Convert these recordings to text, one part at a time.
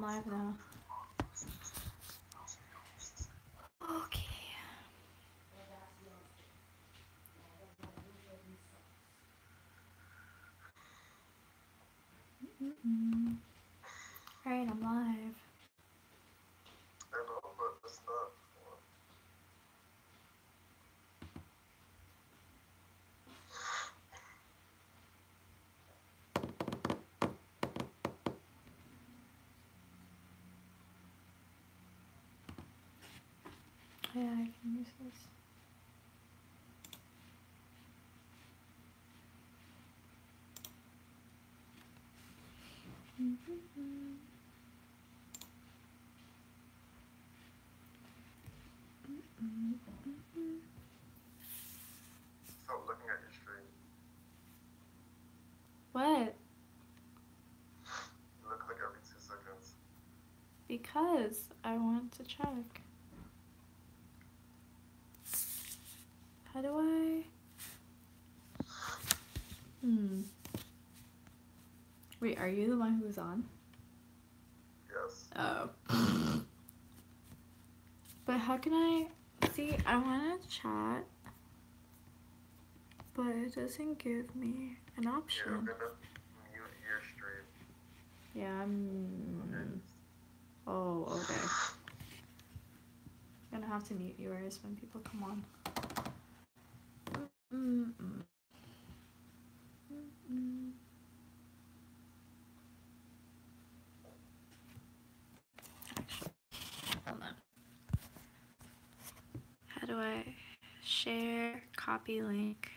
live now. Okay. Alright, I'm live. Yeah, I can use this. Stop looking at your stream. What? You look like every 2 seconds. Because I want to check. How do I? Wait, are you the one who's on? Yes. Oh. But how can I? See, I want to chat, but it doesn't give me an option. Yeah, I'm gonna mute your stream. Yeah, I'm... Oh, okay. I'm gonna have to mute yours when people come on. Actually, hold on. How do I share, copy link?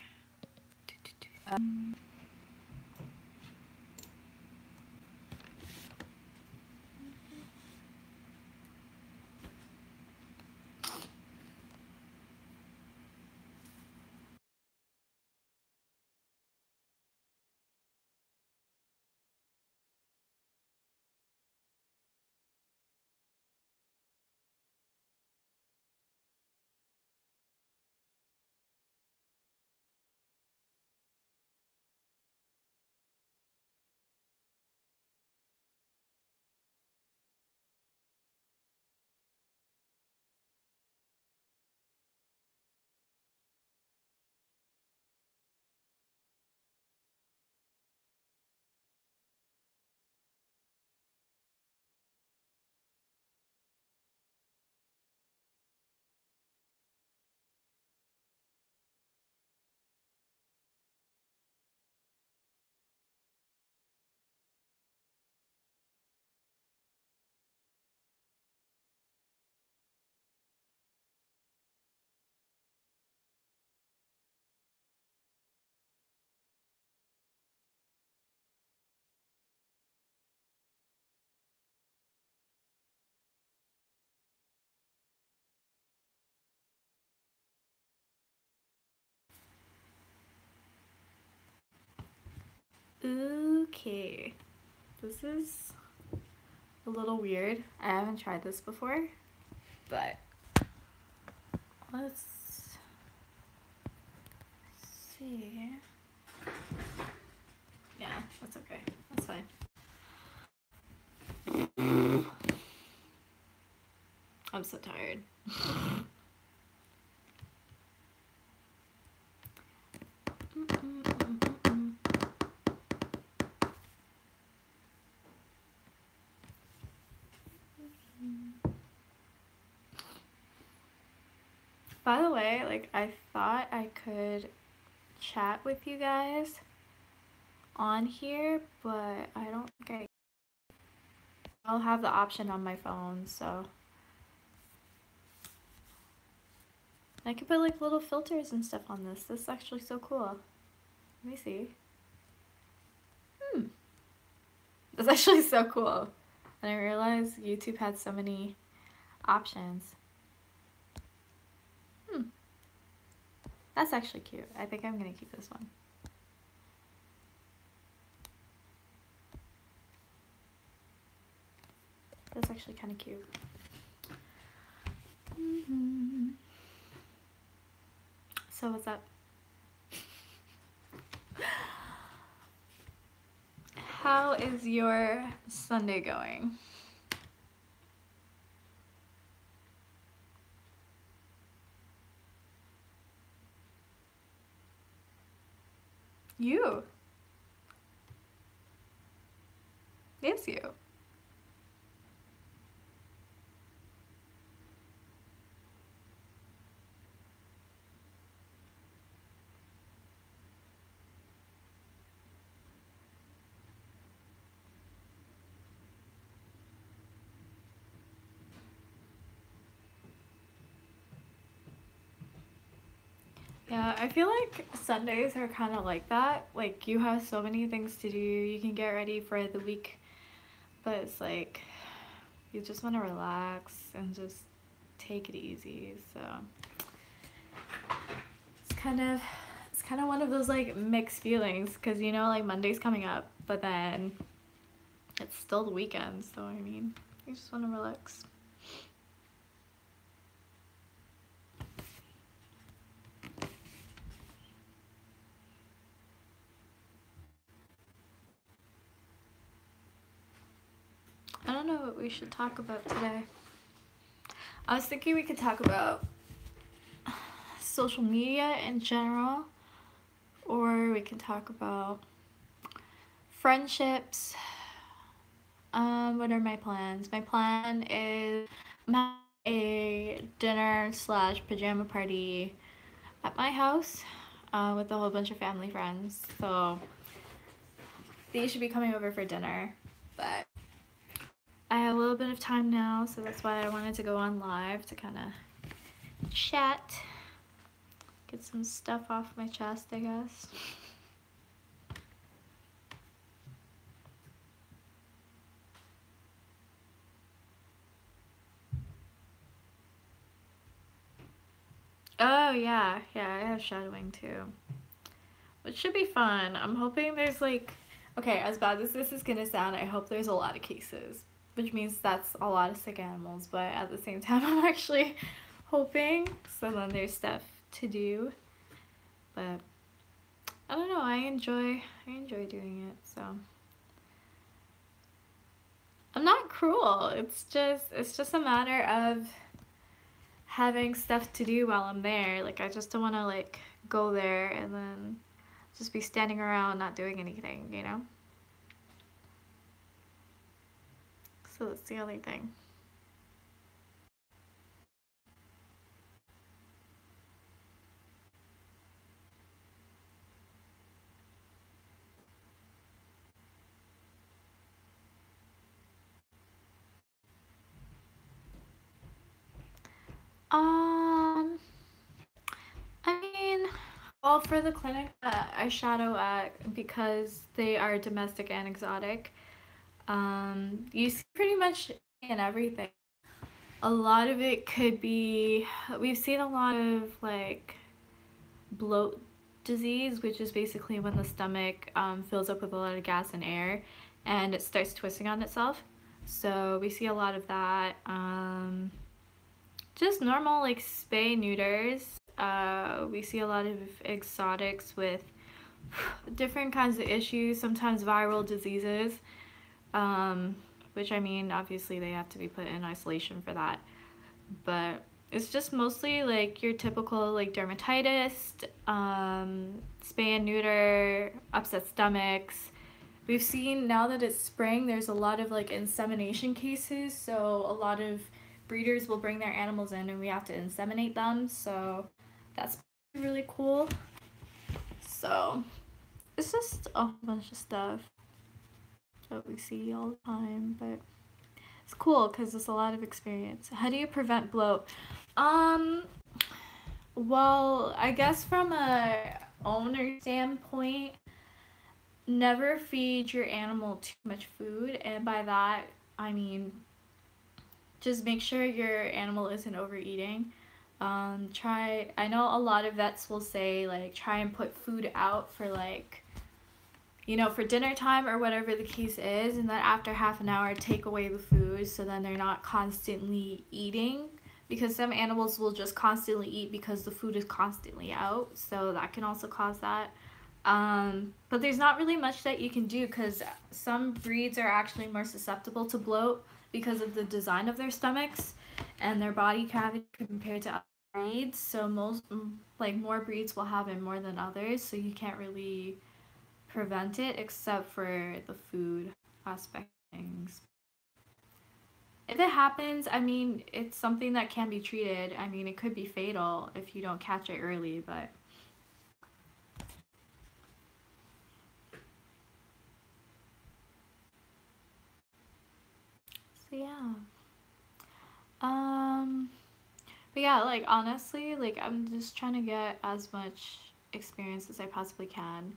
Okay, this is a little weird. I haven't tried this before, but let's see. Yeah, that's okay. That's fine. I'm so tired. By the way, like, I thought I could chat with you guys on here, but I don't think I'll have the option on my phone, so I could put like little filters and stuff on this. This is actually so cool. Let me see. That's actually so cool. And I realized YouTube had so many options. That's actually cute. I think I'm gonna keep this one. That's actually kind of cute. So what's up? How is your Sunday going? You. Yes, you. Yeah, I feel like Sundays are kind of like that. Like, you have so many things to do, you can get ready for the week, but it's like you just want to relax and just take it easy. So it's kind of it's kind of one of those like mixed feelings because you know like Monday's coming up, but then it's still the weekend. So I mean, you just want to relax. I don't know what we should talk about today. I was thinking we could talk about social media in general, or we can talk about friendships. What are my plans? My plan is I'm having a dinner slash pajama party at my house with a whole bunch of family friends. So they should be coming over for dinner, but I have a little bit of time now, so that's why I wanted to go on live to kind of chat, get some stuff off my chest, I guess. Oh yeah, yeah, I have shadowing too, which should be fun. I'm hoping there's like, okay, as bad as this is gonna sound, I hope there's a lot of cases, which means that's a lot of sick animals, but at the same time I'm actually hoping, so then there's stuff to do. But I don't know, I enjoy doing it, so I'm not cruel. It's just a matter of having stuff to do while I'm there. Like I just don't want to like go there and then just be standing around not doing anything, you know? So that's the only thing. Um, I mean, well, for the clinic that I shadow at, because they are domestic and exotic, you see pretty much in everything. A lot of it could be, we've seen a lot of like bloat disease, which is basically when the stomach fills up with a lot of gas and air and it starts twisting on itself. So we see a lot of that. Just normal like spay neuters. We see a lot of exotics with different kinds of issues, sometimes viral diseases, um, which I mean, obviously they have to be put in isolation for that. But it's just mostly like your typical like dermatitis, spay and neuter, upset stomachs. We've seen now that it's spring, there's a lot of like insemination cases. So a lot of breeders will bring their animals in and we have to inseminate them. So that's really cool. So it's just a whole bunch of stuff that we see all the time, but it's cool because it's a lot of experience. How do you prevent bloat? Um, well, I guess from a owner standpoint, never feed your animal too much food, and by that I mean just make sure your animal isn't overeating. Try. I know a lot of vets will say like try and put food out for like for dinner time or whatever the case is, and then after half an hour take away the food so then they're not constantly eating, because some animals will just constantly eat because the food is constantly out, so that can also cause that. But there's not really much that you can do because some breeds are actually more susceptible to bloat because of the design of their stomachs and their body cavity compared to other breeds. So most like more breeds will have it more than others, so you can't really prevent it except for the food aspect of things. If it happens, I mean, it's something that can be treated. I mean, it could be fatal if you don't catch it early, but so yeah. Um but yeah, like honestly, like I'm just trying to get as much experience as I possibly can.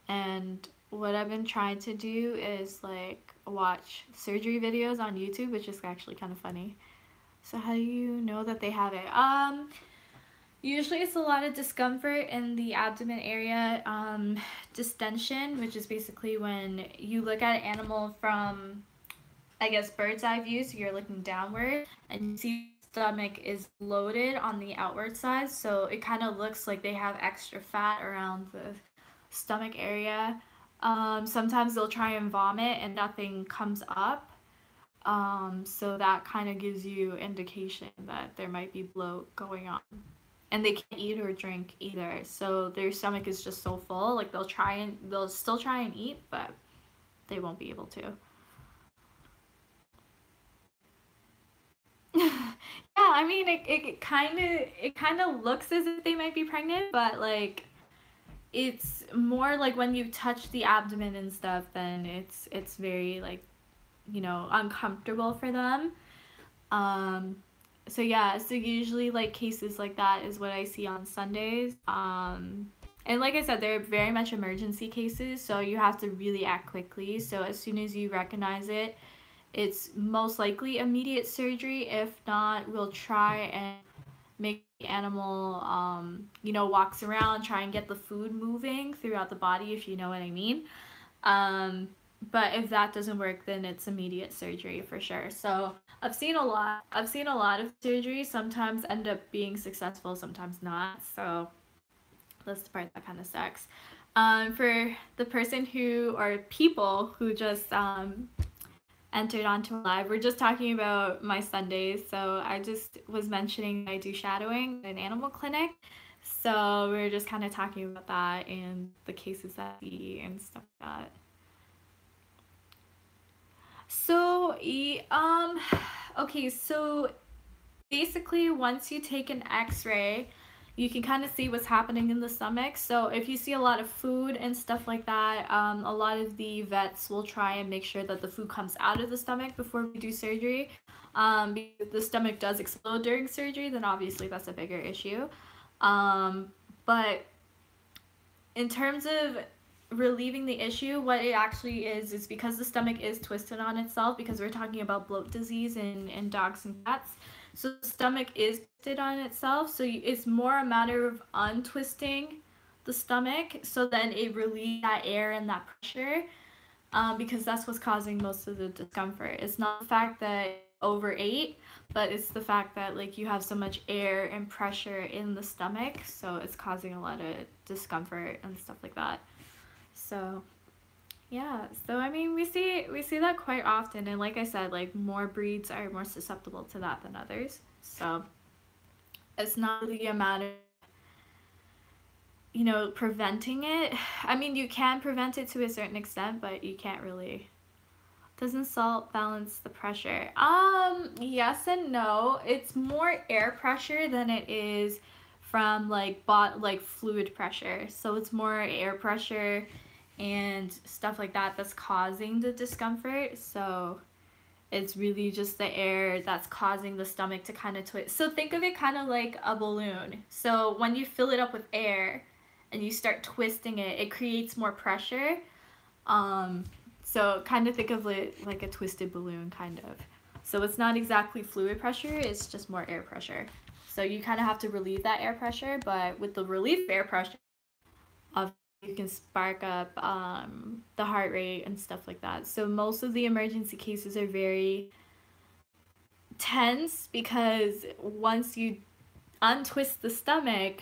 And what I've been trying to do is like watch surgery videos on YouTube, which is actually kind of funny. So how do you know that they have it? Usually it's a lot of discomfort in the abdomen area, distension, which is basically when you look at an animal from, I guess, bird's eye view, so you're looking downward, and you see the stomach is loaded on the outward side, so it kind of looks like they have extra fat around the stomach area. Sometimes they'll try and vomit and nothing comes up. So that kind of gives you indication that there might be bloat going on. And they can't eat or drink either. So their stomach is just so full, like they'll still try and eat, but they won't be able to. Yeah, I mean it kind of looks as if they might be pregnant, but like it's more like when you touch the abdomen and stuff, then it's very like, uncomfortable for them. Um, so yeah, so usually like cases like that is what I see on Sundays. And like I said, they're very much emergency cases, so you have to really act quickly. So as soon as you recognize it, it's most likely immediate surgery. If not, we'll try and make the animal, walks around, try and get the food moving throughout the body, if you know what I mean. Um, but if that doesn't work, then it's immediate surgery for sure. So I've seen a lot. I've seen a lot of surgeries. Sometimes end up being successful, sometimes not. So that's the part that kind of sucks. For the person who or people who just entered onto a live, we're just talking about my Sundays. So I just was mentioning I do shadowing in an animal clinic. So we are just kind of talking about that and the cases that I see and stuff like that. So, okay, so basically, once you take an x ray, you can kind of see what's happening in the stomach. So, if you see a lot of food and stuff like that, a lot of the vets will try and make sure that the food comes out of the stomach before we do surgery. If the stomach does explode during surgery, then obviously that's a bigger issue. But in terms of relieving the issue, what it actually is because the stomach is twisted on itself, because we're talking about bloat disease in dogs and cats. So the stomach is twisted on itself. So it's more a matter of untwisting the stomach so then it relieves that air and that pressure, because that's what's causing most of the discomfort. It's not the fact that overate, but it's the fact that like you have so much air and pressure in the stomach, so it's causing a lot of discomfort and stuff like that. So yeah, so I mean we see that quite often, and like I said, like more breeds are more susceptible to that than others. So it's not really a matter of, preventing it. I mean, you can prevent it to a certain extent, but you can't really. Doesn't salt balance the pressure? Yes and no. It's more air pressure than it is from like fluid pressure. So it's more air pressure and stuff like that that's causing the discomfort. So it's really just the air that's causing the stomach to kind of twist. So think of it kind of like a balloon. So when you fill it up with air and you start twisting it, it creates more pressure. So kind of think of it like a twisted balloon, kind of. So it's not exactly fluid pressure, it's just more air pressure. So you kind of have to relieve that air pressure, but with the relief air pressure, you can spark up the heart rate and stuff like that. So most of the emergency cases are very tense because once you untwist the stomach,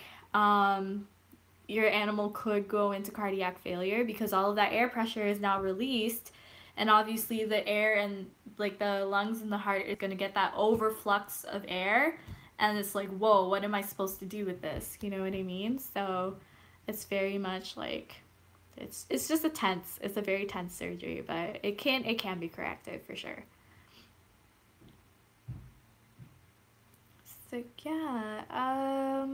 your animal could go into cardiac failure because all of that air pressure is now released, and obviously the air and like the lungs and the heart is going to get that overflux of air, and it's like, whoa, what am I supposed to do with this, you know what I mean? So it's very much like It's just it's a very tense surgery, but it can be corrected for sure. So yeah,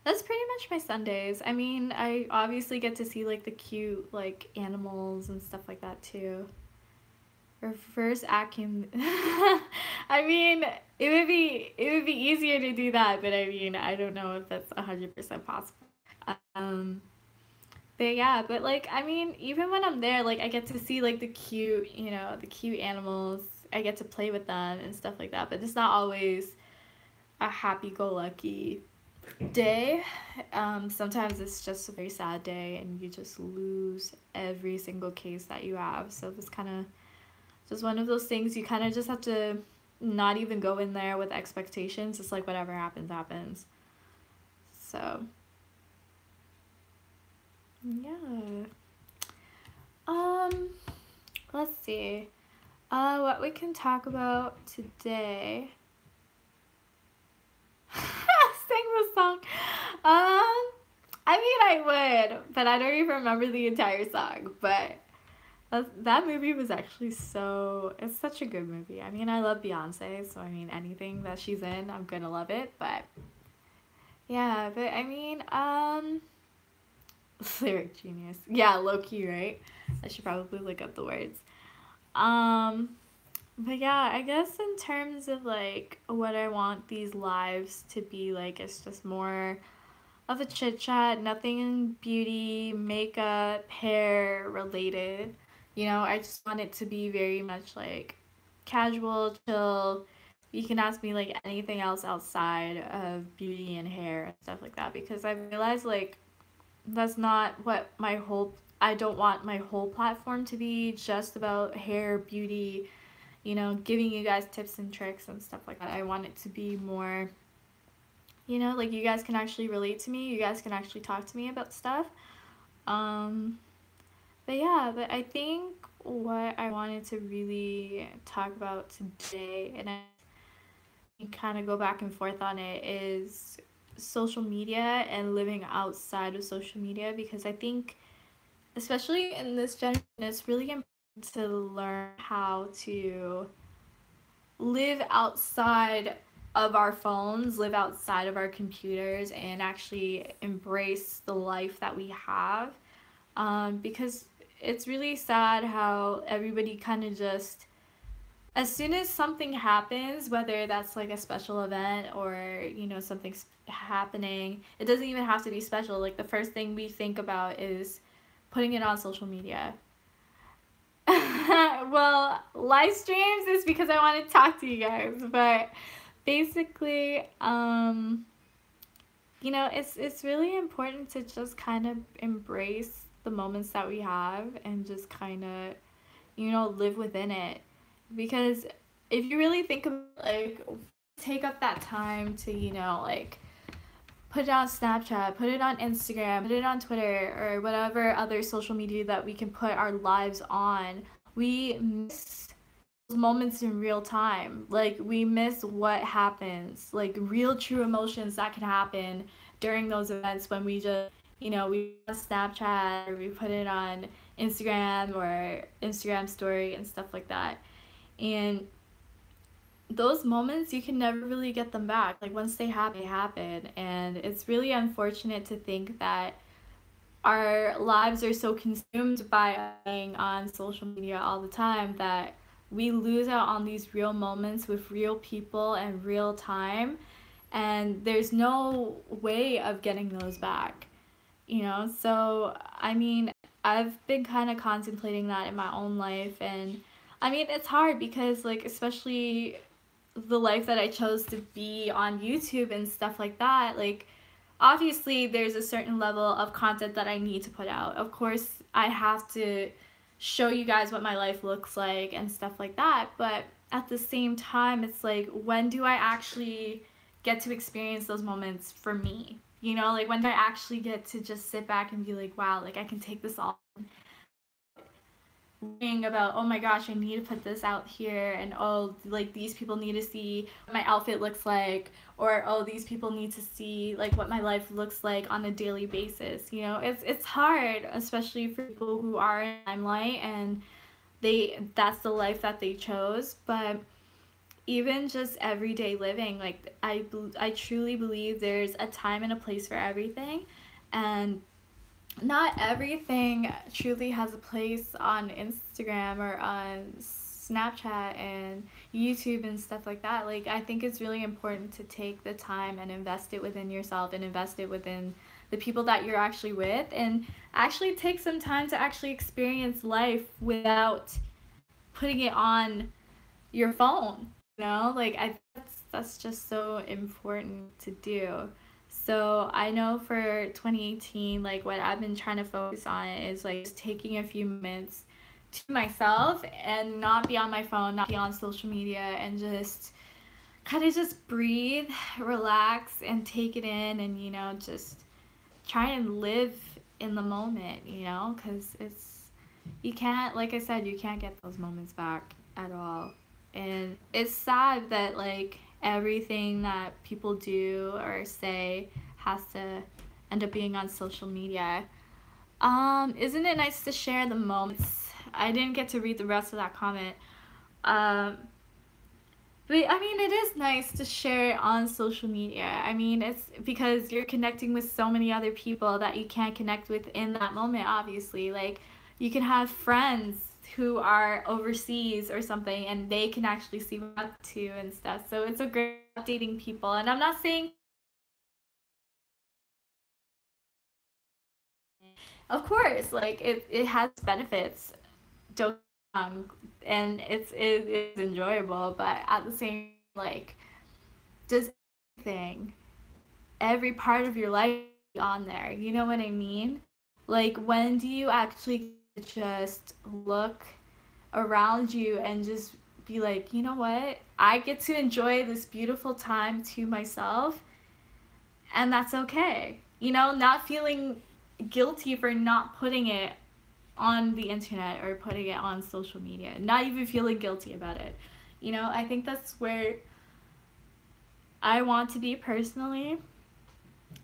that's pretty much my Sundays. I mean, I obviously get to see like the cute like animals and stuff like that too. Reverse vacuum. I mean, it would be easier to do that, but I mean, I don't know if that's 100% possible. Um, but yeah, but like I mean, even when I'm there, like I get to see like the cute, the cute animals. I get to play with them and stuff like that. But it's not always a happy-go-lucky day. Sometimes it's just a very sad day, and you just lose every single case that you have. So it's kind of just one of those things you kind of just have to not even go in there with expectations. It's like whatever happens, happens. So yeah. Um, let's see. What we can talk about today. Sing the song. I mean, I would, but I don't even remember the entire song. But that movie was actually it's such a good movie. I mean, I love Beyonce, so I mean, anything that she's in, I'm gonna love it. But yeah, but I mean, lyric genius. Yeah, low key, right? I should probably look up the words. Um, but yeah, I guess in terms of like what I want these lives to be like, it's just more of a chit chat, nothing in beauty, makeup, hair related. I just want it to be very much like casual, chill. You can ask me like anything else outside of beauty and hair and stuff like that because I realized like that's not what I don't want my whole platform to be just about hair, beauty, giving you guys tips and tricks and stuff like that. I want it to be more, like you guys can actually relate to me. You guys can actually talk to me about stuff. Um, but yeah, but I think what I wanted to really talk about today, and I kind of go back and forth on it, is social media and living outside of social media because I think, especially in this generation, it's really important to learn how to live outside of our phones, live outside of our computers, and actually embrace the life that we have. Because it's really sad how everybody kind of just, as soon as something happens, whether that's like a special event or, something's happening, it doesn't even have to be special. Like the first thing we think about is putting it on social media. Well, live streams is because I want to talk to you guys, but basically, it's really important to just kind of embrace the moments that we have and just kind of, live within it. Because if you really think of like take up that time to, like put it on Snapchat, put it on Instagram, put it on Twitter, or whatever other social media that we can put our lives on, we miss those moments in real time. Like, we miss what happens, like, real true emotions that can happen during those events when we just, we on Snapchat or we put it on Instagram or Instagram story and stuff like that. And those moments you can never really get them back. Like once they happen, they happen, and it's really unfortunate to think that our lives are so consumed by being on social media all the time that we lose out on these real moments with real people and real time, and there's no way of getting those back. So I mean, I've been kind of contemplating that in my own life, and I mean, it's hard because like especially the life that I chose to be on YouTube and stuff like that, like obviously there's a certain level of content that I need to put out. Of course, I have to show you guys what my life looks like and stuff like that, but at the same time, it's like when do I actually get to experience those moments for me? Like when do I actually get to just sit back and be like, wow, like I can take this all worrying about, oh my gosh, I need to put this out here, and oh, like these people need to see what my outfit looks like, or oh, these people need to see like what my life looks like on a daily basis. You know, it's hard, especially for people who are in the limelight and that's the life that they chose. But even just everyday living, like I truly believe there's a time and a place for everything, and not everything truly has a place on Instagram or on Snapchat and YouTube and stuff like that. Like, I think it's really important to take the time and invest it within yourself and invest it within the people that you're actually with, and actually take some time to actually experience life without putting it on your phone. You know, like that's just so important to do. So I know for 2018, like what I've been trying to focus on is like just taking a few minutes to myself and not be on my phone, not be on social media, and just kind of just breathe, relax, and take it in, and just try and live in the moment, because you can't, like I said, you can't get those moments back at all. And it's sad that like everything that people do or say has to end up being on social media. Isn't it nice to share the moments? I didn't get to read the rest of that comment. Um, but I mean, it is nice to share it on social media. I mean, it's because you're connecting with so many other people that you can't connect with in that moment, obviously. Like, you can have friends who are overseas or something, and they can actually see what you're up to and stuff. So it's a great updating people. And I'm not saying, of course, like, it has benefits, don't and it is enjoyable, but at the same, like, does everything, every part of your life on there. You know what I mean? Like, when do you actually just look around you and just be like, you know what? I get to enjoy this beautiful time to myself, and that's okay. Not feeling guilty for not putting it on the internet or putting it on social media, not even feeling guilty about it. I think that's where I want to be personally,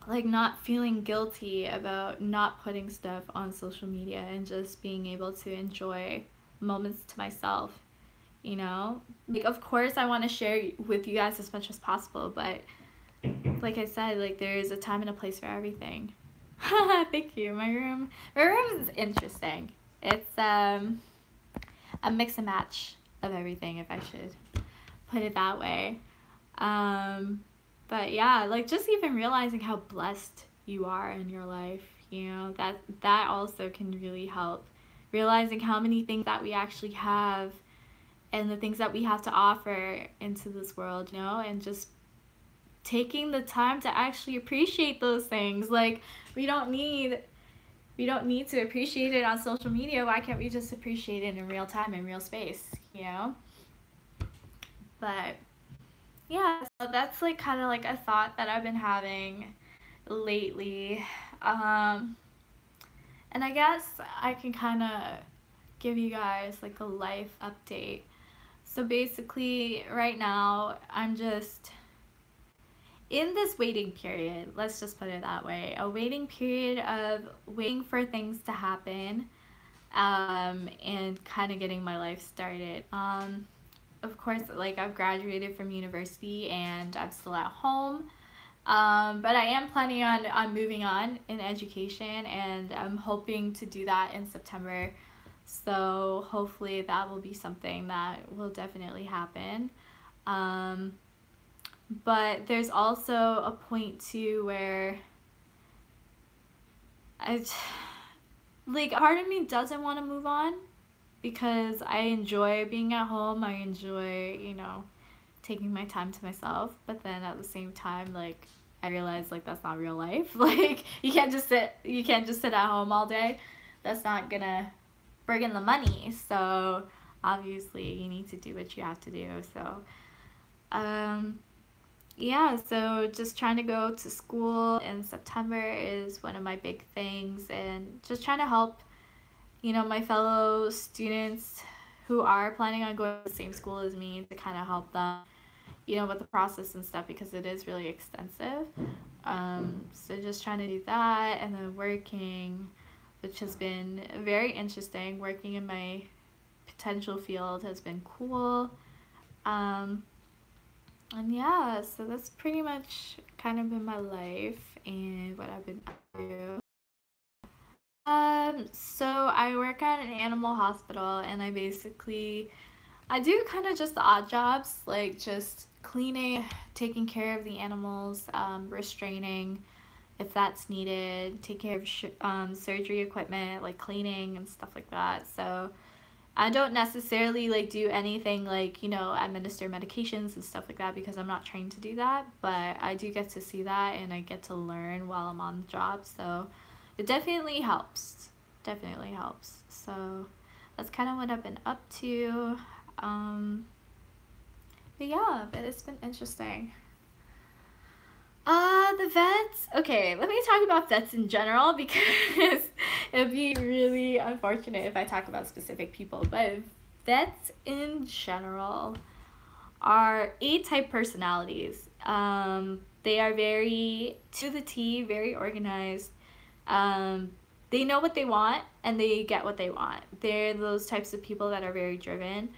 like not feeling guilty about not putting stuff on social media and just being able to enjoy moments to myself. Like, of course I want to share with you guys as much as possible, but like I said, like, there's a time and a place for everything. Thank you. My room is interesting. It's a mix and match of everything, if I should put it that way. um but yeah, like, just even realizing how blessed you are in your life, that also can really help. Realizing how many things that we actually have, and the things that we have to offer into this world, and just taking the time to actually appreciate those things. Like, we don't need we don't need to appreciate it on social media. Why can't we just appreciate it in real time, in real space? But yeah, so that's like kind of like a thought that I've been having lately. Um, and I guess I can kind of give you guys like a life update. So basically, right now, I'm just in this waiting period. Let's just put it that way. A waiting period of waiting for things to happen, and kind of getting my life started. Of course, like, I've graduated from university and I'm still at home. But I am planning on moving on in education, and I'm hoping to do that in September. So hopefully that will be something that will definitely happen. Um, but there's also a point too where I, like, part of me doesn't want to move on because I enjoy being at home. I enjoy, taking my time to myself. But then at the same time, like, I realize, like, that's not real life. Like, you can't just sit at home all day. That's not gonna bring in the money. So obviously you need to do what you have to do. So um yeah, so just trying to go to school in September is one of my big things, and just trying to help my fellow students who are planning on going to the same school as me to kind of help them, with the process and stuff because it is really extensive. So just trying to do that and then working, which has been very interesting. Working in my potential field has been cool. And yeah, so that's pretty much kind of been my life and what I've been up to. So I work at an animal hospital and I do kind of just the odd jobs, like just cleaning, taking care of the animals, restraining if that's needed, take care of surgery equipment, like cleaning and stuff like that. So I don't necessarily like do anything like, administer medications and stuff like that because I'm not trained to do that, but I do get to see that and I get to learn while I'm on the job. So it definitely helps. Definitely helps. So that's kind of what I've been up to. But yeah, but it's been interesting. The vets. Okay, let me talk about vets in general because it'd be really unfortunate if I talk about specific people. But vets in general are A-type personalities. They are very to the T, very organized. Um, they know what they want and they get what they want. They're those types of people that are very driven.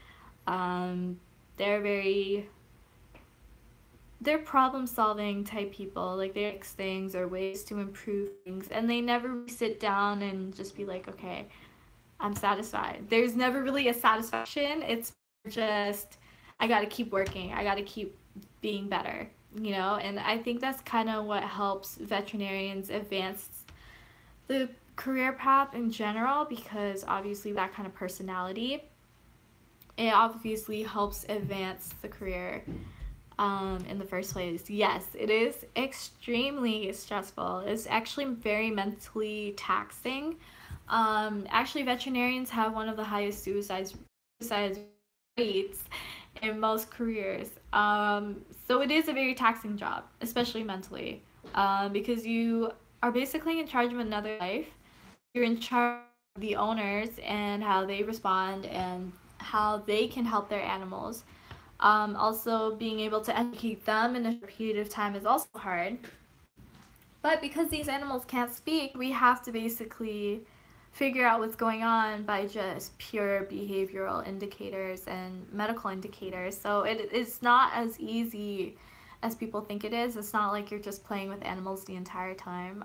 Um, they're very they're problem solving type people. Like they fix things or ways to improve things, and they never really sit down and just be like, okay, I'm satisfied. There's never really a satisfaction. It's just I got to keep working. I got to keep being better. And I think that's kind of what helps veterinarians advance the career path in general because obviously that kind of personality it obviously helps advance the career in the first place. Yes, it is extremely stressful. It's actually very mentally taxing. Actually, veterinarians have one of the highest suicide rates in most careers. So it is a very taxing job, especially mentally, because you are basically in charge of another life. You're in charge of the owners and how they respond and how they can help their animals. Also, being able to educate them in a short period of time is also hard. But because these animals can't speak, we have to basically figure out what's going on by just pure behavioral indicators and medical indicators. So it's not as easy as people think it is. It's not like you're just playing with animals the entire time.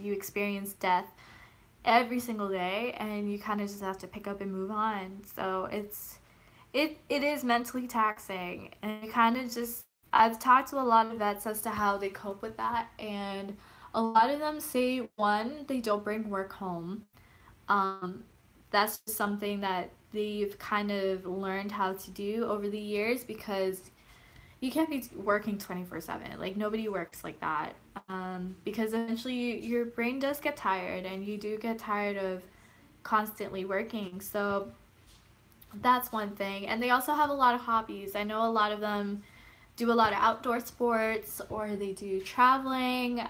You experience death every single day, and you kind of just have to pick up and move on. So it is mentally taxing, and kind of just I've talked to a lot of vets as to how they cope with that, and a lot of them say one, they don't bring work home. um, that's just something that they've kind of learned how to do over the years because you can't be working 24/7. Like nobody works like that. Because eventually your brain does get tired and you do get tired of constantly working. So that's one thing. And they also have a lot of hobbies. I know a lot of them do a lot of outdoor sports or they do traveling.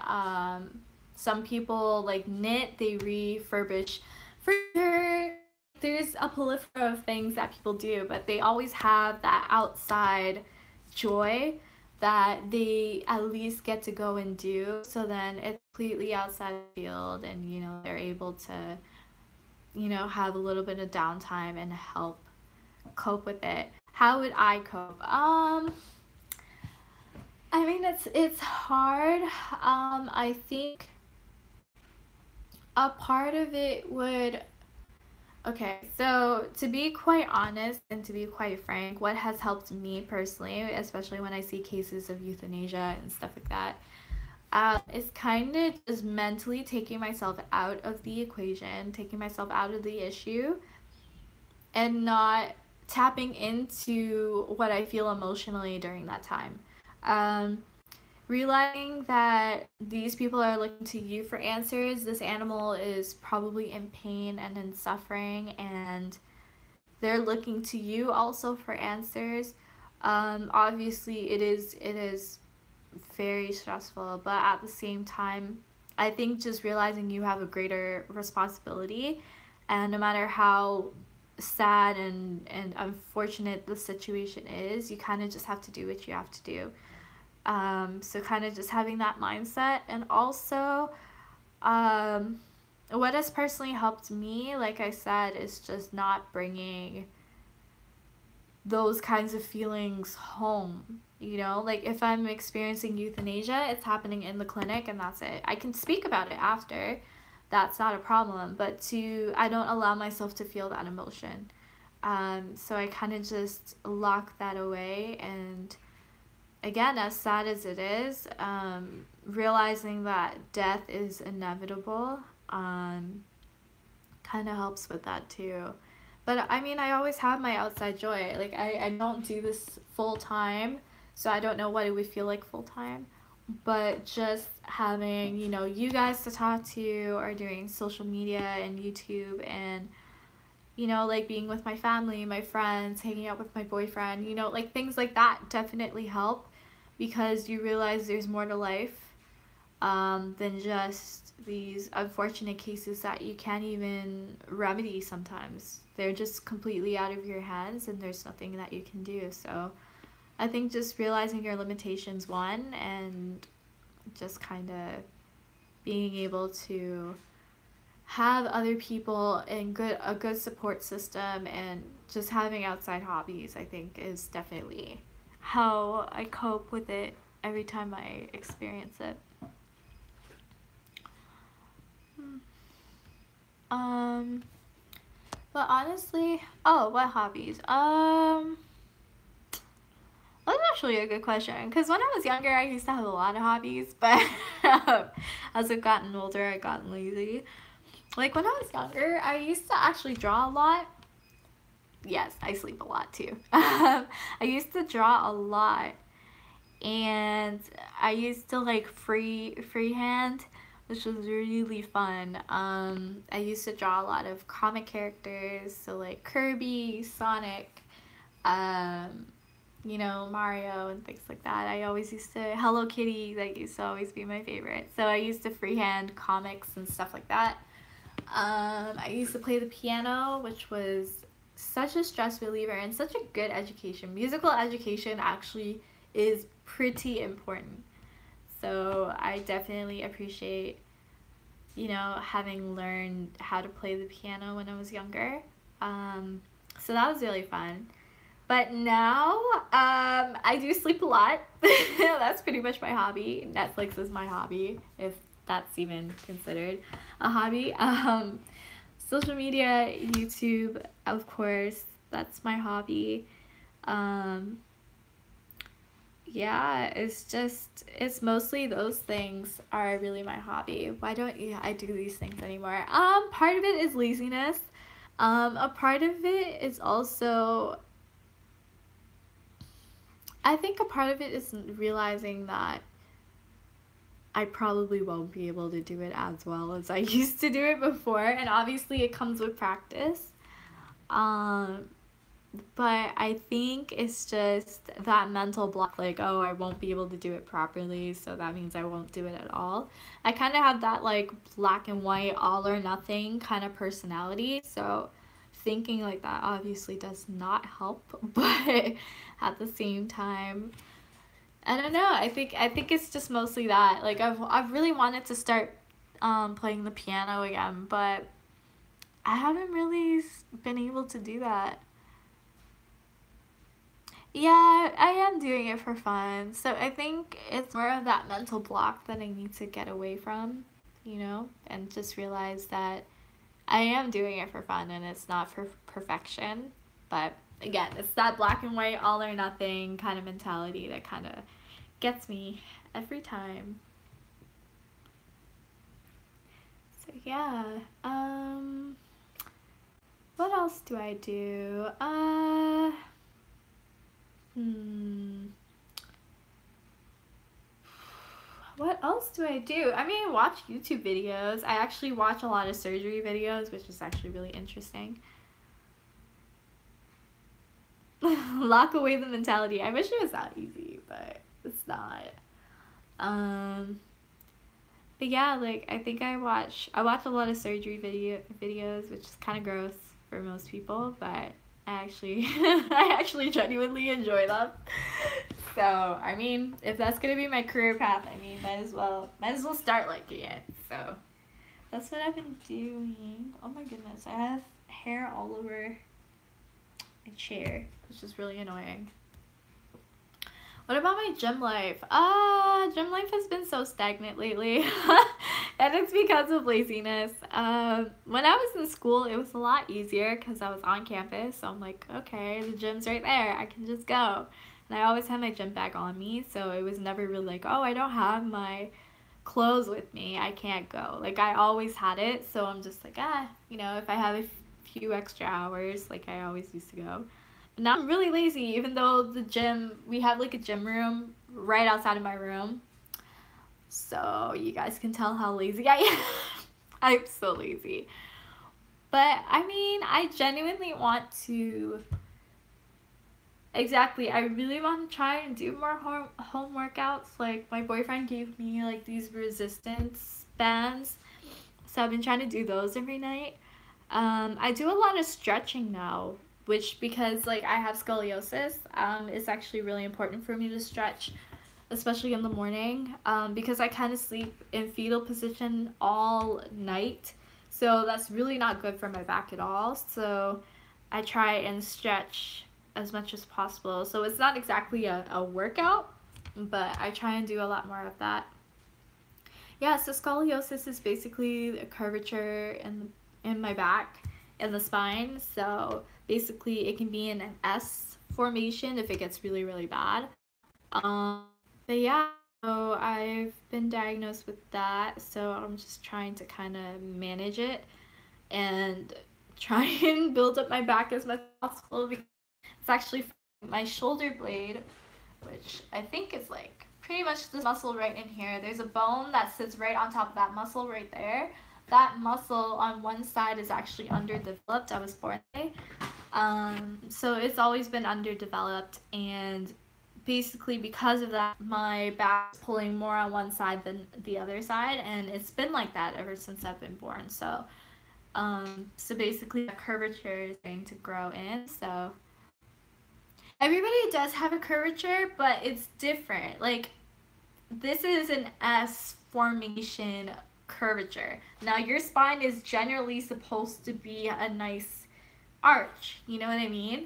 Some people like knit, they refurbish furniture. There's a plethora of things that people do, but they always have that outside joy that they at least get to go and do. So then it's completely outside the field and, they're able to, have a little bit of downtime and help cope with it. How would I cope? I mean, it's hard. I think a part of it would. Okay, so to be quite honest and to be quite frank, what has helped me personally, especially when I see cases of euthanasia and stuff like that, is kind of just mentally taking myself out of the equation, taking myself out of the issue, and not tapping into what I feel emotionally during that time. Um, Realizing that these people are looking to you for answers, this animal is probably in pain and in suffering, and they're looking to you also for answers. Obviously, it is very stressful, but at the same time, I think just realizing you have a greater responsibility And no matter how sad and unfortunate the situation is, you kind of just have to do what you have to do. So kind of just having that mindset. And also, um, what has personally helped me, like I said, is just not bringing those kinds of feelings home. You know, like if I'm experiencing euthanasia, it's happening in the clinic and that's it. I can speak about it after. That's not a problem. But I don't allow myself to feel that emotion. So I kind of just lock that away. And again, as sad as it is, realizing that death is inevitable kind of helps with that too. But I mean, I always have my outside joy. Like, I don't do this full time, so I don't know what it would feel like full time. But just having, you guys to talk to, or doing social media and YouTube, and, like being with my family, my friends, hanging out with my boyfriend, like things like that definitely help because you realize there's more to life than just these unfortunate cases that you can't even remedy sometimes. They're just completely out of your hands and there's nothing that you can do. So I think just realizing your limitations, one, and just kind of being able to have other people and a good support system and just having outside hobbies, I think is definitely how I cope with it every time I experience it. Um, but honestly, oh, what hobbies? That's actually a good question. Because when I was younger, I used to have a lot of hobbies, but as I've gotten older, I've gotten lazy. Like when I was younger, I used to actually draw a lot. Yes, I sleep a lot too. I used to draw a lot, and I used to like freehand, which was really fun. I used to draw a lot of comic characters, so like Kirby, Sonic, um, Mario and things like that. I always used to Hello Kitty. That used to always be my favorite. So I used to freehand comics and stuff like that. I used to play the piano, which was such a stress reliever and such a good education. Musical education actually is pretty important. So I definitely appreciate, having learned how to play the piano when I was younger. So that was really fun. But now, I do sleep a lot. That's pretty much my hobby. Netflix is my hobby, if that's even considered a hobby. Social media, YouTube, of course, that's my hobby. Um, yeah, it's mostly those things are really my hobby. Why don't I do these things anymore? Part of it is laziness. A part of it is also, I think a part of it is realizing that I probably won't be able to do it as well as I used to do it before, and obviously it comes with practice. Um, but I think it's just that mental block, like, oh, I won't be able to do it properly, so that means I won't do it at all. I kind of have that like black and white, all or nothing kind of personality, so thinking like that obviously does not help, but at the same time, I don't know. I think it's just mostly that. Like I've really wanted to start playing the piano again, but I haven't really been able to do that. Yeah, I am doing it for fun. So I think it's more of that mental block that I need to get away from, and just realize that I am doing it for fun and it's not for perfection. But again, it's that black and white, all or nothing kind of mentality that kind of gets me every time. So yeah. What else do I do? Hmm. What else do I do? I mean, I watch YouTube videos. I actually watch a lot of surgery videos, which is actually really interesting. Lock away the mentality. I wish it was that easy, but it's not. Um, But yeah, like I think I watch a lot of surgery videos, which is kind of gross for most people, but I actually I actually genuinely enjoy them. So I mean, if that's gonna be my career path, I mean, might as well start liking it. So that's what I've been doing. Oh my goodness, I have hair all over my chair, which is really annoying. What about my gym life? Gym life has been so stagnant lately. And it's because of laziness. When I was in school, it was a lot easier because I was on campus. So I'm like, okay, the gym's right there. I can just go. And I always had my gym bag on me. So it was never really like, oh, I don't have my clothes with me. I can't go. Like, I always had it. So I'm just like, if I have a few extra hours, like I always used to go. Now I'm really lazy, even though we have like a gym room right outside of my room. So you guys can tell how lazy I am. I'm so lazy. But I mean, I genuinely want to. Exactly, I really want to try and do more home workouts. Like, my boyfriend gave me like these resistance bands. So I've been trying to do those every night. I do a lot of stretching now, which because like I have scoliosis, it's actually really important for me to stretch, especially in the morning, because I kind of sleep in fetal position all night. So that's really not good for my back at all. So I try and stretch as much as possible. So it's not exactly a workout, but I try and do a lot more of that. Yeah, so scoliosis is basically a curvature in my back and the spine. So basically, it can be in an S formation if it gets really, really bad. Um, but yeah, so I've been diagnosed with that. So I'm just trying to kind of manage it and try and build up my back as much as possible because it's actually my shoulder blade, which I think is like pretty much this muscle right in here. There's a bone that sits right on top of that muscle right there. That muscle on one side is actually underdeveloped. I was born that way. So it's always been underdeveloped, and basically because of that, my back's pulling more on one side than the other side, and it's been like that ever since I've been born. So basically, the curvature is going to grow in. So everybody does have a curvature, but it's different. Like, this is an S formation curvature. Now, your spine is generally supposed to be a nice arch, you know what I mean?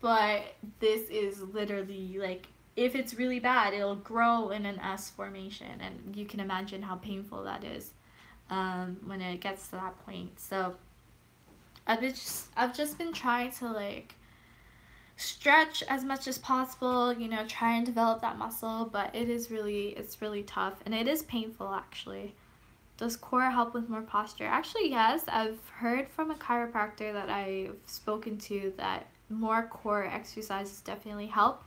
But this is literally like, if it's really bad, it'll grow in an S formation, and you can imagine how painful that is when it gets to that point. So I've just been trying to like stretch as much as possible, try and develop that muscle, but it's really tough and it is painful actually. Does core help with more posture? Actually, yes. I've heard from a chiropractor that I've spoken to that more core exercises definitely help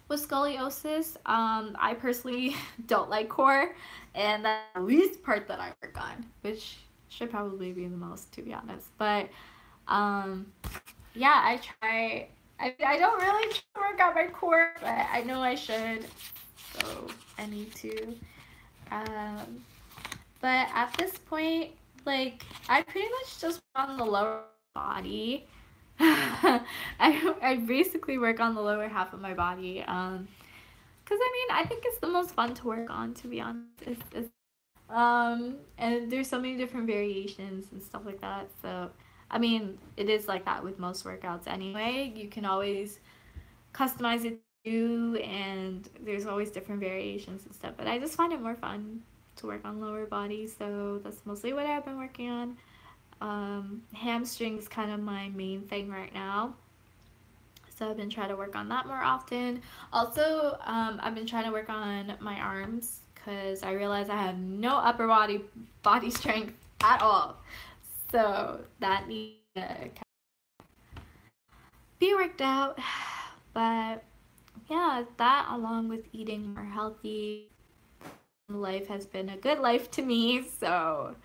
with scoliosis. I personally don't like core, and that's the least part that I work on, which should probably be the most, to be honest. But um, yeah, I try. I don't really try to work out my core, but I know I should, so I need to. Um, but at this point, like, I pretty much just work on the lower body. I basically work on the lower half of my body. Cause I mean, I think it's the most fun to work on, to be honest. And there's so many different variations and stuff like that. So, I mean, it is like that with most workouts anyway. You can always customize it too, and there's always different variations and stuff. But I just find it more fun to work on lower body, so that's mostly what I've been working on. Hamstrings kind of my main thing right now, so I've been trying to work on that more often. Also, I've been trying to work on my arms because I realize I have no upper body strength at all, so that needs to kind of be worked out. But yeah, that along with eating more healthy, life has been a good life to me, so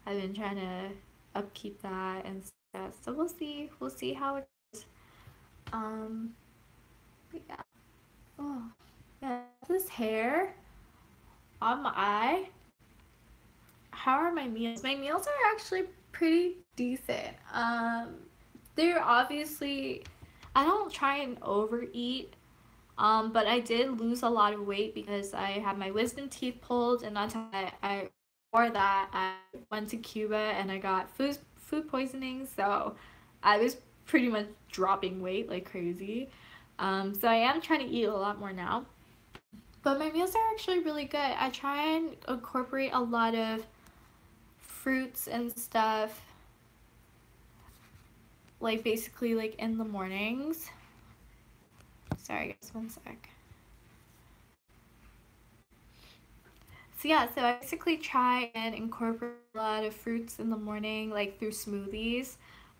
I've been trying to upkeep that and stuff. So we'll see how it goes. Um, but yeah. Oh, yeah. This hair on my eye. how are my meals? My meals are actually pretty decent. They're obviously, I don't try and overeat. But I did lose a lot of weight because I had my wisdom teeth pulled, and on top of that, before that I went to Cuba and I got food poisoning, so I was pretty much dropping weight like crazy. So I am trying to eat a lot more now. But my meals are actually really good. I try and incorporate a lot of fruits and stuff, like basically like in the mornings. Sorry guys, one sec. So yeah, so I basically try and incorporate a lot of fruits in the morning, like through smoothies.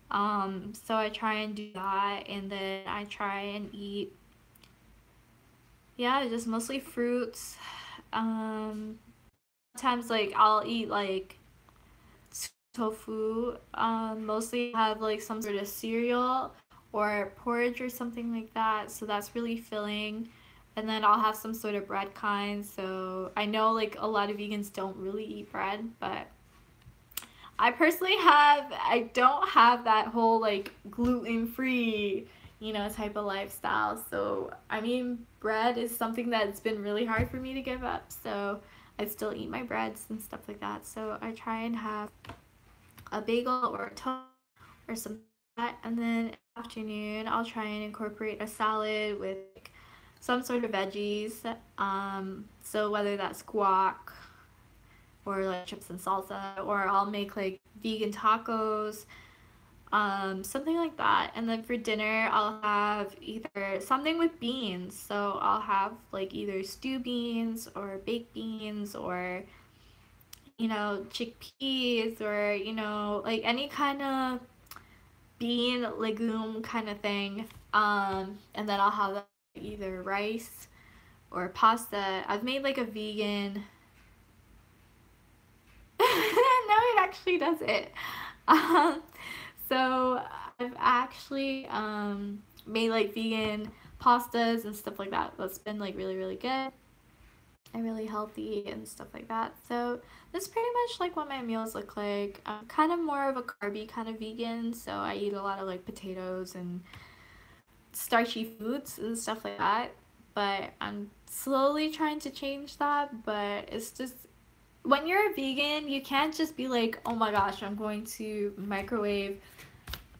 So I try and do that, and then I try and eat, yeah, just mostly fruits. Um, Sometimes like I'll eat like tofu. Mostly have like some sort of cereal or porridge or something like that. So that's really filling. And then I'll have some sort of bread kind. So I know like a lot of vegans don't really eat bread, but I don't have that whole like gluten free, type of lifestyle. So, I mean, bread is something that's been really hard for me to give up. So, I still eat my breads and stuff like that. So, I try and have a bagel or a toast or something like that. And then in the afternoon, I'll try and incorporate a salad with like, some sort of veggies. So, whether that's guac or like chips and salsa, or I'll make like vegan tacos, something like that. And then for dinner, I'll have either something with beans. So I'll have like either stew beans or baked beans or, chickpeas or, like any kind of bean, legume kind of thing. And then I'll have either rice or pasta. I've made like a vegan. No, it actually does it. Um, so I've actually made like vegan pastas and stuff like that. That's been like really, really good and really healthy and stuff like that. So that's pretty much like what my meals look like. I'm kind of more of a carby kind of vegan, so I eat a lot of like potatoes and starchy foods and stuff like that. But I'm slowly trying to change that, but it's just when you're a vegan, you can't just be like, oh my gosh, I'm going to microwave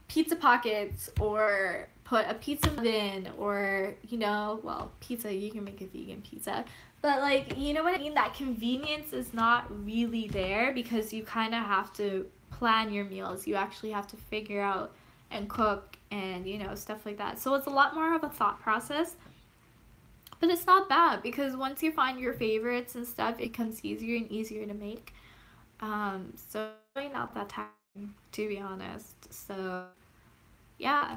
pizza pockets or put a pizza oven or, well, pizza, you can make a vegan pizza. But like, you know what I mean? That convenience is not really there because you kind of have to plan your meals. You actually have to figure out and cook and, stuff like that. So it's a lot more of a thought process. But it's not bad because once you find your favorites and stuff, it becomes easier and easier to make. So really not that tiring, to be honest. So yeah.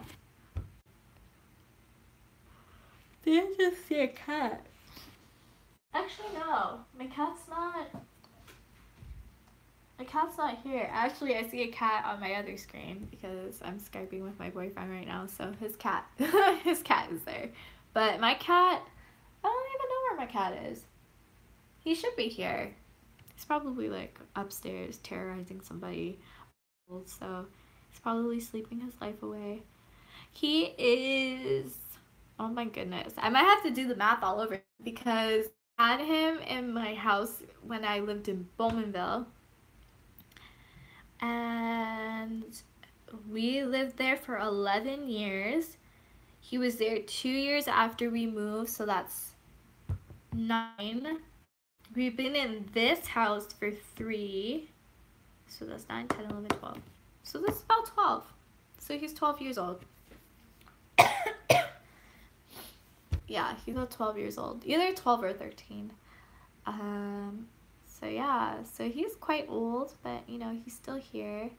Did I just see a cat? Actually, no. My cat's not here. Actually, I see a cat on my other screen because I'm Skyping with my boyfriend right now. So his cat, his cat is there. But my cat, I don't even know where my cat is. He should be here. He's probably like upstairs terrorizing somebody. So he's probably sleeping his life away. He is, oh my goodness. I might have to do the math all over because I had him in my house when I lived in Bowmanville. And we lived there for 11 years. He was there 2 years after we moved, so that's 9. We've been in this house for 3. So that's 9, 10, 11, 12. So that's about 12. So he's 12 years old. Yeah, he's about 12 years old. Either 12 or 13. So yeah, so he's quite old, but he's still here.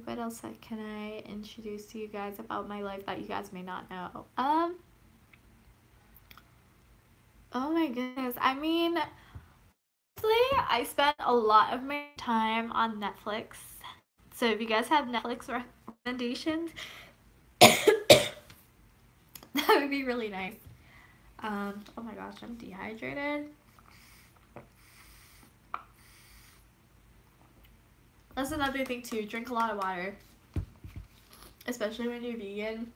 What else can I introduce to you guys about my life that you guys may not know? Oh my goodness. I mean, honestly, I spend a lot of my time on Netflix. So if you guys have Netflix recommendations, that would be really nice. Oh my gosh, I'm dehydrated. That's another thing too. Drink a lot of water, especially when you're vegan.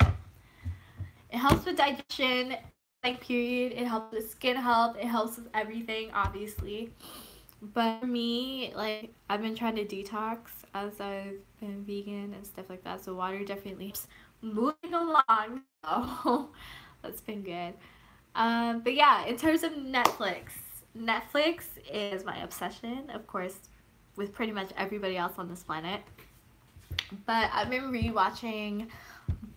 It helps with digestion, like period. It helps with skin health. It helps with everything, obviously. But for me, like I've been trying to detox as I've been vegan and stuff like that. So water definitely helps. Moving along, oh, that's been good. But yeah, in terms of Netflix, Netflix is my obsession, of course, with pretty much everybody else on this planet. But I've been rewatching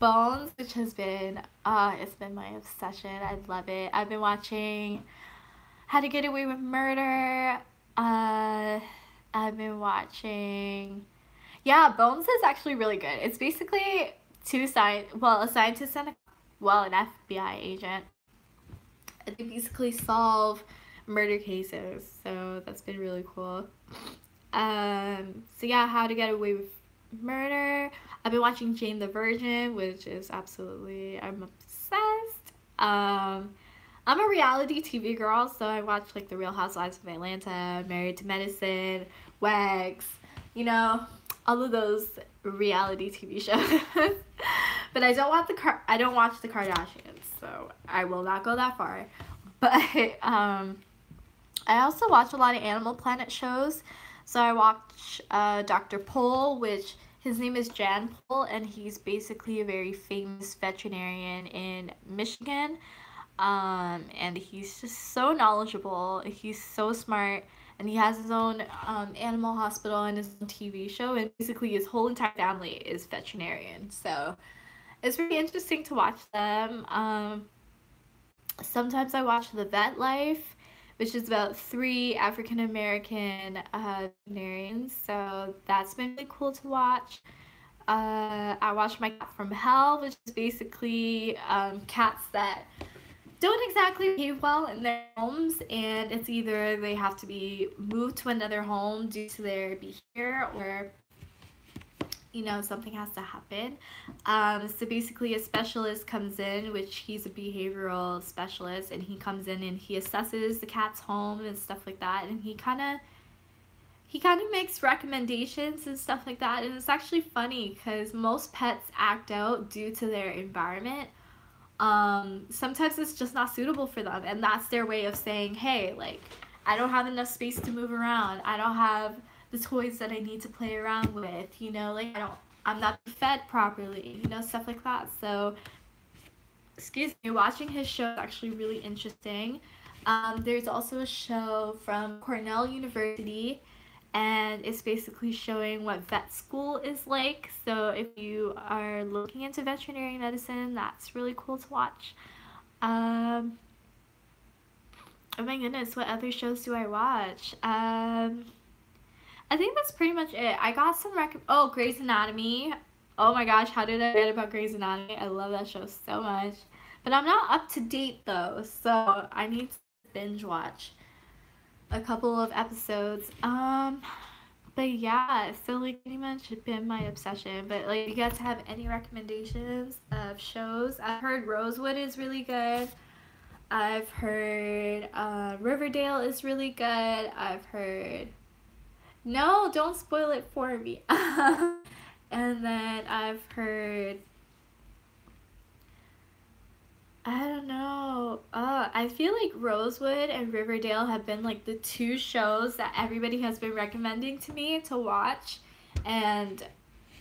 Bones, which has been it's been my obsession. I love it. I've been watching How to Get Away with Murder. I've been watching, yeah, Bones is actually really good. It's basically a scientist and an FBI agent. They basically solve murder cases, so that's been really cool. So yeah, How to Get Away with Murder. I've been watching Jane the Virgin, which is I'm obsessed. I'm a reality TV girl, so I watch like The Real Housewives of Atlanta, Married to Medicine, Wags, you know, all of those reality TV shows. But I don't watch the Kardashians, so I will not go that far. But I also watch a lot of Animal Planet shows. So I watch Dr. Pol, which his name is Jan Pol, and he's basically a very famous veterinarian in Michigan. And he's just so knowledgeable. He's so smart, and he has his own animal hospital and his own TV show. And basically, his whole entire family is veterinarian. So it's really interesting to watch them. Sometimes I watch The Vet Life, which is about 3 African American veterinarians. So that's been really cool to watch. I watched My Cat from Hell, which is basically cats that don't exactly behave well in their homes, and it's either they have to be moved to another home due to their behavior, or something has to happen. So basically a specialist comes in, which he's a behavioral specialist, and he comes in and he assesses the cat's home and stuff like that, and he kind of makes recommendations and stuff like that. And it's actually funny because most pets act out due to their environment. Sometimes it's just not suitable for them, and that's their way of saying, hey, like, I don't have enough space to move around, I don't have the toys that I need to play around with, like I'm not fed properly, stuff like that. So excuse me, watching his show is actually really interesting. There's also a show from Cornell University, and it's basically showing what vet school is like. So if you are looking into veterinary medicine, that's really cool to watch. Oh my goodness, what other shows do I watch? I think that's pretty much it. I got some Grey's Anatomy. Oh my gosh, how did I forget about Grey's Anatomy? I love that show so much. But I'm not up to date though, so I need to binge watch a couple of episodes. But yeah, so like pretty much been my obsession. But like, you guys have any recommendations of shows? I've heard Rosewood is really good. I've heard Riverdale is really good. I've heard... No, don't spoil it for me. And then I've heard... I don't know. I feel like Rosewood and Riverdale have been like the 2 shows that everybody has been recommending to me to watch. And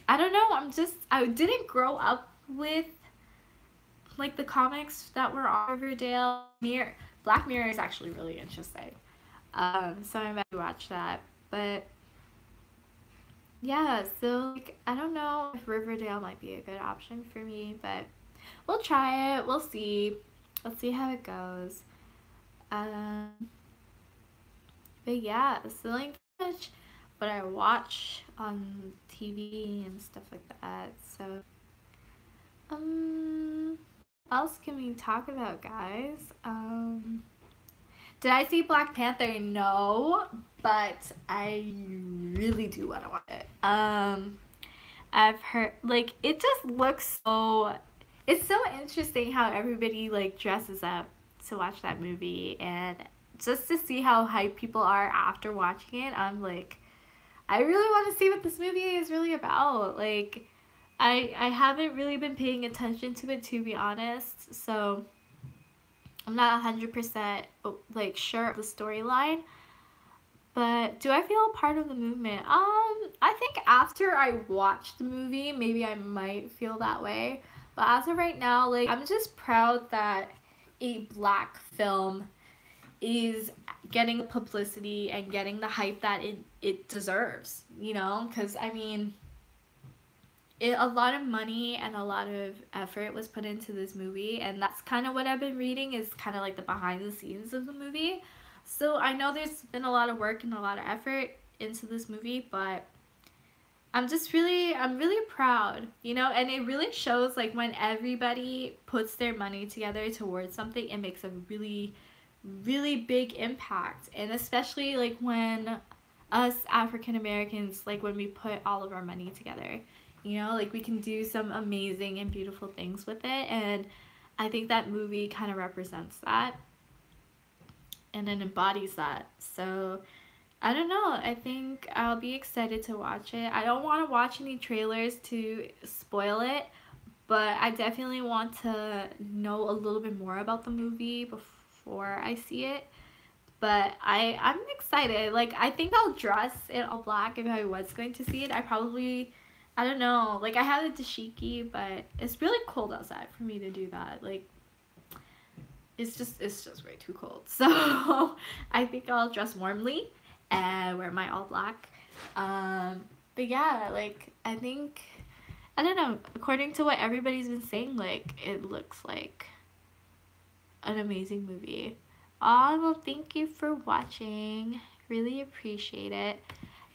I don't know, I didn't grow up with like the comics that were on Riverdale. Black Mirror is actually really interesting. So I'm about to watch that. But yeah, so like, I don't know if Riverdale might be a good option for me, but we'll try it. We'll see. Let's see how it goes. But yeah, so like pretty much what I watch on TV and stuff like that. So what else can we talk about, guys? Did I see Black Panther? No, but I really do want to watch it. I've heard, like, it just looks so, it's so interesting how everybody like dresses up to watch that movie, and just to see how hyped people are after watching it, I'm like, I really want to see what this movie is really about. Like, I haven't really been paying attention to it, to be honest, so I'm not 100% like sure of the storyline. But do I feel a part of the movement? I think after I watch the movie, maybe I might feel that way. But as of right now, like, I'm just proud that a black film is getting the publicity and getting the hype that it deserves, you know? Because, I mean, a lot of money and a lot of effort was put into this movie, and that's kind of what I've been reading, is kind of like the behind the scenes of the movie. So I know there's been a lot of work and a lot of effort into this movie, but I'm really proud, you know, and it really shows like when everybody puts their money together towards something, it makes a really, really big impact. And especially like when us African Americans, like when we put all of our money together, you know, like we can do some amazing and beautiful things with it. And I think that movie kind of represents that and it embodies that. So I don't know. I think I'll be excited to watch it. I don't want to watch any trailers to spoil it, but I definitely want to know a little bit more about the movie before I see it. But I'm excited. Like, I think I'll dress in all black if I was going to see it. I don't know. Like, I have a dashiki, but it's really cold outside for me to do that. Like, it's just way too cold. So I think I'll dress warmly and wear my all black. But yeah, like, I think, I don't know, according to what everybody's been saying, like, it looks like an amazing movie. Well, thank you for watching. Really appreciate it.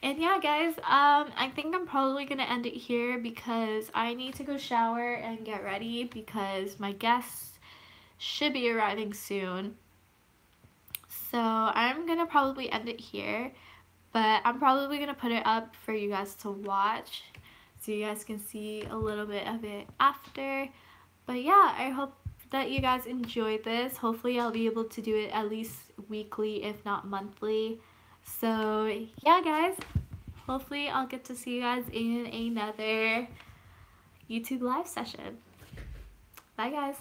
And yeah, guys, I think I'm probably gonna end it here because I need to go shower and get ready because my guests should be arriving soon. So I'm gonna probably end it here, but I'm probably gonna put it up for you guys to watch so you guys can see a little bit of it after. But yeah, I hope that you guys enjoyed this. Hopefully I'll be able to do it at least weekly, if not monthly. So yeah, guys, hopefully I'll get to see you guys in another YouTube live session. Bye, guys.